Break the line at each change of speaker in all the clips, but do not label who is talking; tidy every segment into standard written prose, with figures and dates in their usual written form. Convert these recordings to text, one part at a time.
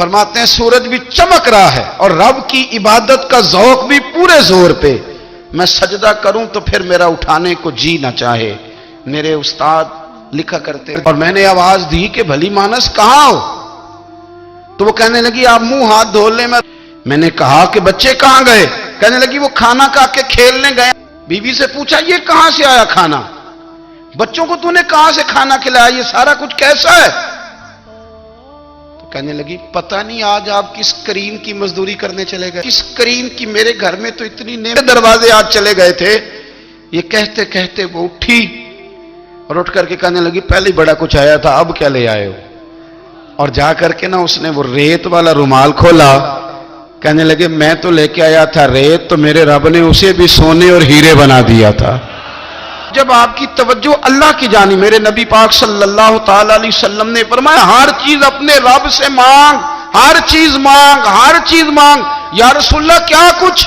فرماتے ہیں سورج بھی چمک رہا ہے اور رب کی عبادت کا ذوق بھی پورے زور پہ، میں سجدہ کروں تو پھر میرا اٹھانے کو جی نہ چاہے۔ میرے استاد لکھا کرتے اور میں نے آواز دی کہ بھلی مانس کہاں ہو؟ تو وہ کہنے لگی آپ منہ ہاتھ دھو لیں۔ میں نے کہا کہ بچے کہاں گئے؟ کہنے لگی وہ کھانا کھا کے کھیلنے گئے۔ بیوی سے پوچھا یہ کہاں سے آیا کھانا؟ بچوں کو تو نے کہاں سے کھانا کھلایا؟ یہ سارا کچھ کیسا ہے؟ تو کہنے لگی پتہ نہیں آج آپ کس کریم کی مزدوری کرنے چلے گئے، کس کریم کی، میرے گھر میں تو اتنی نعمتیں، دروازے آج چلے گئے تھے۔ یہ کہتے کہتے وہ اٹھی اور اٹھ کر کے کہنے لگی پہلے ہی بڑا کچھ آیا تھا، اب کیا لے آئے ہو؟ اور جا کر کے نا اس نے وہ ریت والا رومال کھولا، کہنے لگے میں تو لے کے آیا تھا ریت، تو میرے رب نے اسے بھی سونے اور ہیرے بنا دیا تھا۔ جب آپ کی توجہ اللہ کی جانب، میرے نبی پاک صلی اللہ تعالی علیہ وسلم نے فرمایا ہر چیز اپنے رب سے مانگ، ہر چیز مانگ، ہر چیز مانگ۔ یا رسول اللہ کیا کچھ؟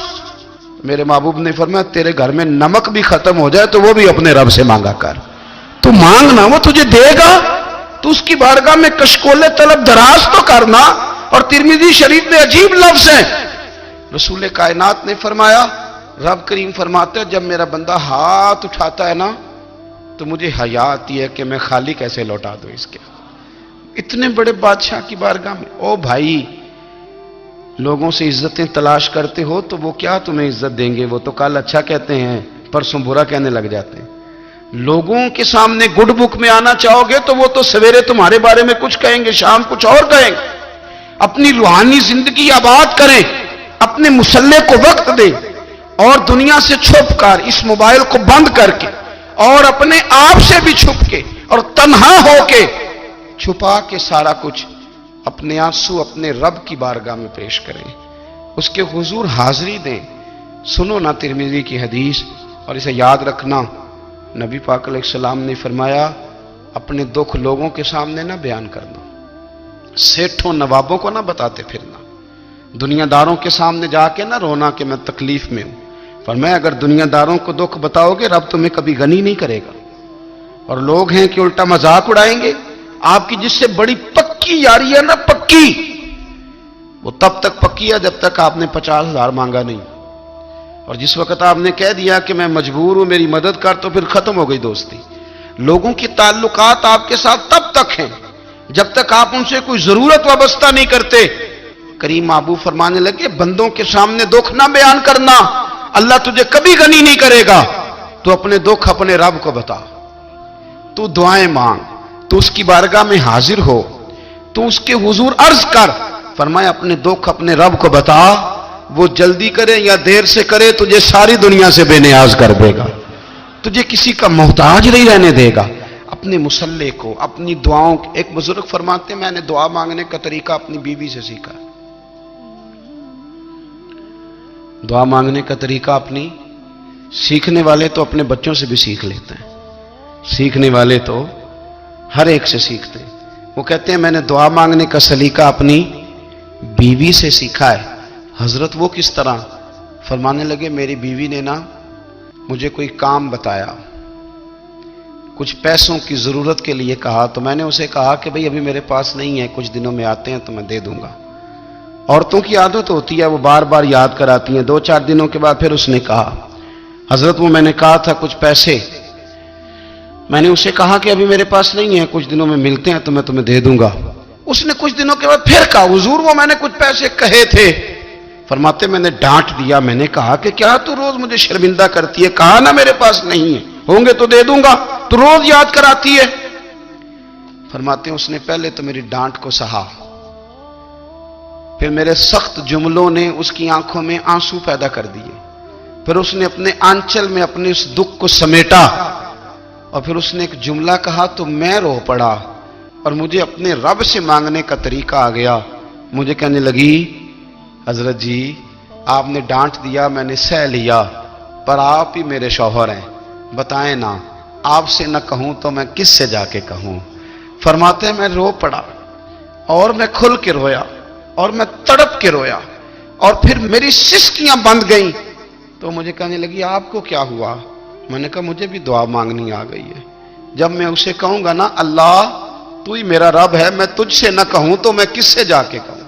میرے محبوب نے فرمایا تیرے گھر میں نمک بھی ختم ہو جائے تو وہ بھی اپنے رب سے مانگا کر، تو مانگنا وہ تجھے دے گا، تو اس کی بارگاہ میں کشکول طلب دراز تو کرنا۔ اور ترمذی شریف میں عجیب لفظ ہیں، رسول کائنات نے فرمایا، رب کریم فرماتے ہیں جب میرا بندہ ہاتھ اٹھاتا ہے نا تو مجھے حیا آتی ہے کہ میں خالی کیسے لوٹا دوں اس کے۔ اتنے بڑے بادشاہ کی بارگاہ میں، او بھائی لوگوں سے عزتیں تلاش کرتے ہو تو وہ کیا تمہیں عزت دیں گے؟ وہ تو کل اچھا کہتے ہیں پرسوں برا کہنے لگ جاتے ہیں۔ لوگوں کے سامنے گڈ بک میں آنا چاہو گے تو وہ تو سویرے تمہارے بارے میں کچھ کہیں گے، شام کچھ اور کہیں گے۔ اپنی روحانی زندگی آباد کریں، اپنے مسلح کو وقت دیں، اور دنیا سے چھپ کر اس موبائل کو بند کر کے اور اپنے آپ سے بھی چھپ کے اور تنہا ہو کے چھپا کے سارا کچھ اپنے آنسو اپنے رب کی بارگاہ میں پیش کریں، اس کے حضور حاضری دیں۔ سنو نا ترمذی کی حدیث، اور اسے یاد رکھنا، نبی پاک علیہ السلام نے فرمایا اپنے دکھ لوگوں کے سامنے نہ بیان کرنا، سیٹھوں نوابوں کو نہ بتاتے پھرنا، دنیا داروں کے سامنے جا کے نہ رونا کہ میں تکلیف میں ہوں۔ فرمایا اگر دنیا داروں کو دکھ بتاؤ گے رب تمہیں کبھی غنی نہیں کرے گا، اور لوگ ہیں کہ الٹا مذاق اڑائیں گے۔ آپ کی جس سے بڑی پکی یاری ہے نا، پکی، وہ تب تک پکی ہے جب تک آپ نے 50,000 مانگا نہیں، اور جس وقت آپ نے کہہ دیا کہ میں مجبور ہوں میری مدد کر تو پھر ختم ہو گئی دوستی۔ لوگوں کی تعلقات آپ کے ساتھ تب تک ہیں جب تک آپ ان سے کوئی ضرورت وابستہ نہیں کرتے۔ کریم محبوب فرمانے لگے بندوں کے سامنے دکھ نہ بیان کرنا، اللہ تجھے کبھی غنی نہیں کرے گا۔ تو اپنے دکھ اپنے رب کو بتا، تو دعائیں مانگ، تو اس کی بارگاہ میں حاضر ہو، تو اس کے حضور عرض کر۔ فرمایا اپنے دکھ اپنے رب کو بتا، وہ جلدی کرے یا دیر سے کرے تجھے ساری دنیا سے بے نیاز کر دے گا، تجھے کسی کا محتاج نہیں رہنے دے گا۔ اپنے مسلح کو، اپنی دعاؤں، ایک بزرگ فرماتے ہیں میں نے دعا مانگنے کا طریقہ اپنی بیوی سے سیکھا، دعا مانگنے کا طریقہ اپنی، سیکھنے والے تو اپنے بچوں سے بھی سیکھ لیتے ہیں، سیکھنے والے تو ہر ایک سے سیکھتے ہیں۔ وہ کہتے ہیں میں نے دعا مانگنے کا سلیقہ اپنی بیوی سے سیکھا ہے۔ حضرت وہ کس طرح؟ فرمانے لگے میری بیوی نے نا مجھے کوئی کام بتایا، کچھ پیسوں کی ضرورت کے لیے کہا، تو میں نے اسے کہا کہ بھئی ابھی میرے پاس نہیں ہے، کچھ دنوں میں آتے ہیں تو میں دے دوں گا۔ عورتوں کی عادت ہوتی ہے وہ بار بار یاد کراتی ہیں، 2-4 دنوں کے بعد پھر اس نے کہا حضرت وہ میں نے کہا تھا کچھ پیسے، میں نے اسے کہا کہ ابھی میرے پاس نہیں ہے، کچھ دنوں میں ملتے ہیں تو میں تمہیں دے دوں گا۔ اس نے کچھ دنوں کے بعد پھر کہا حضور وہ میں نے کچھ پیسے کہے تھے۔ فرماتے میں نے ڈانٹ دیا، میں نے کہا کہ کیا تو روز مجھے شرمندہ کرتی ہے، کہا نا میرے پاس نہیں ہے، ہوں گے تو دے دوں گا، تو روز یاد کراتی ہے۔ فرماتے ہیں اس نے پہلے تو میری ڈانٹ کو سہا، پھر میرے سخت جملوں نے اس کی آنکھوں میں آنسو پیدا کر دیے، پھر اس نے اپنے آنچل میں اپنے اس دکھ کو سمیٹا، اور پھر اس نے ایک جملہ کہا تو میں رو پڑا، اور مجھے اپنے رب سے مانگنے کا طریقہ آ گیا۔ مجھے کہنے لگی حضرت جی آپ نے ڈانٹ دیا میں نے سہ لیا، پر آپ ہی میرے شوہر ہیں، بتائیں نا آپ سے نہ کہوں تو میں کس سے جا کے کہوں۔ فرماتے ہیں میں رو پڑا، اور میں کھل کے رویا، اور میں تڑپ کے رویا، اور پھر میری سسکیاں بند گئیں۔ تو مجھے کہنے لگی آپ کو کیا ہوا؟ میں نے کہا مجھے بھی دعا مانگنی آ گئی ہے، جب میں اسے کہوں گا نا اللہ تو ہی میرا رب ہے، میں تجھ سے نہ کہوں تو میں کس سے جا کے کہوں۔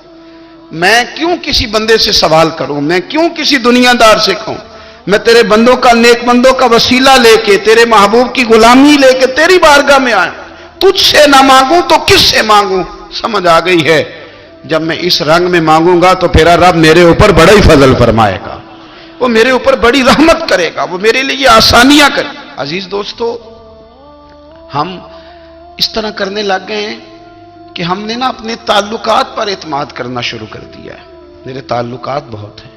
میں کیوں کسی بندے سے سوال کروں، میں کیوں کسی دنیا دار سے کہوں؟ میں تیرے بندوں کا، نیک بندوں کا وسیلہ لے کے، تیرے محبوب کی غلامی لے کے تیری بارگاہ میں آیا، تجھ سے نہ مانگوں تو کس سے مانگوں؟ سمجھ آ گئی ہے، جب میں اس رنگ میں مانگوں گا تو پھر رب میرے اوپر بڑا ہی فضل فرمائے گا، وہ میرے اوپر بڑی رحمت کرے گا، وہ میرے لیے آسانیاں کرے گا۔ عزیز دوستو، ہم اس طرح کرنے لگ گئے ہیں کہ ہم نے نا اپنے تعلقات پر اعتماد کرنا شروع کر دیا ہے۔ میرے تعلقات بہت ہیں،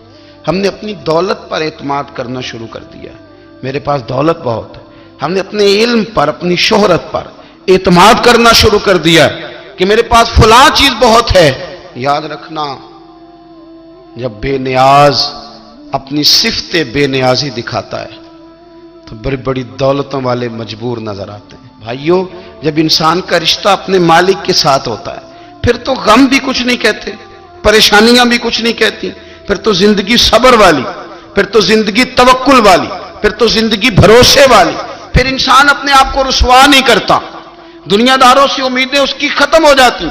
ہم نے اپنی دولت پر اعتماد کرنا شروع کر دیا ہے، میرے پاس دولت بہت ہے، ہم نے اپنے علم پر، اپنی شہرت پر اعتماد کرنا شروع کر دیا ہے کہ میرے پاس فلاں چیز بہت ہے۔ یاد رکھنا، جب بے نیاز اپنی صفت بے نیازی دکھاتا ہے تو بڑی بڑی دولتوں والے مجبور نظر آتے ہیں۔ بھائیو، جب انسان کا رشتہ اپنے مالک کے ساتھ ہوتا ہے پھر تو غم بھی کچھ نہیں کہتے، پریشانیاں بھی کچھ نہیں کہتی، پھر تو زندگی صبر والی، پھر تو زندگی توکل والی، پھر تو زندگی بھروسے والی، پھر انسان اپنے آپ کو رسوا نہیں کرتا، دنیا داروں سے امیدیں اس کی ختم ہو جاتی،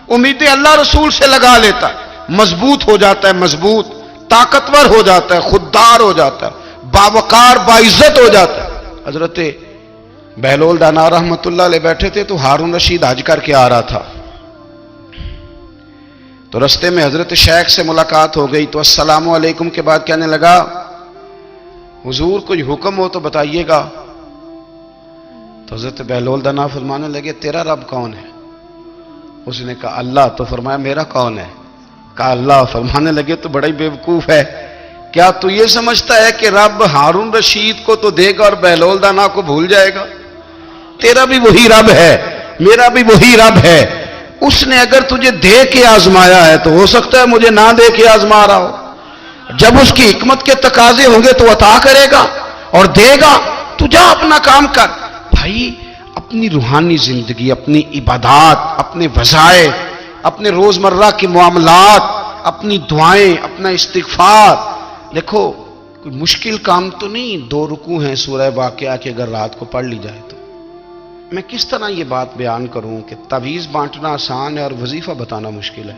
امیدیں اللہ رسول سے لگا لیتا ہے، مضبوط ہو جاتا ہے، مضبوط، طاقتور ہو جاتا ہے، خوددار ہو جاتا ہے، باوقار باعزت ہو جاتا ہے۔ حضرت بہلول دانا رحمت اللہ علیہ بیٹھے تھے تو ہارون رشید حج کر کے آ رہا تھا، تو رستے میں حضرت شیخ سے ملاقات ہو گئی تو السلام علیکم کے بعد کہنے لگا، حضور کوئی حکم ہو تو بتائیے گا۔ تو حضرت بہلول دانا فرمانے لگے، تیرا رب کون ہے؟ اس نے کہا اللہ۔ تو فرمایا میرا کون ہے؟ کہا اللہ۔ فرمانے لگے تو بڑا ہی بیوقوف ہے، کیا تو یہ سمجھتا ہے کہ رب ہارون رشید کو تو دے گا اور بہلول دانا کو بھول جائے گا؟ تیرا بھی وہی رب ہے، میرا بھی وہی رب ہے، اس نے اگر تجھے دے کے آزمایا ہے تو ہو سکتا ہے مجھے نہ دے کے آزما رہا ہو، جب اس کی حکمت کے تقاضے ہوں گے تو عطا کرے گا اور دے گا، تو جا اپنا کام کر۔ بھائی، اپنی روحانی زندگی، اپنی عبادات، اپنے وظائف، اپنے روزمرہ کے معاملات، اپنی دعائیں، اپنا استغفار، دیکھو کوئی مشکل کام تو نہیں، 2 رکوع ہیں سورہ واقعہ کے، اگر رات کو پڑھ لی جائے تو۔ میں کس طرح یہ بات بیان کروں کہ تعویذ بانٹنا آسان ہے اور وظیفہ بتانا مشکل ہے؟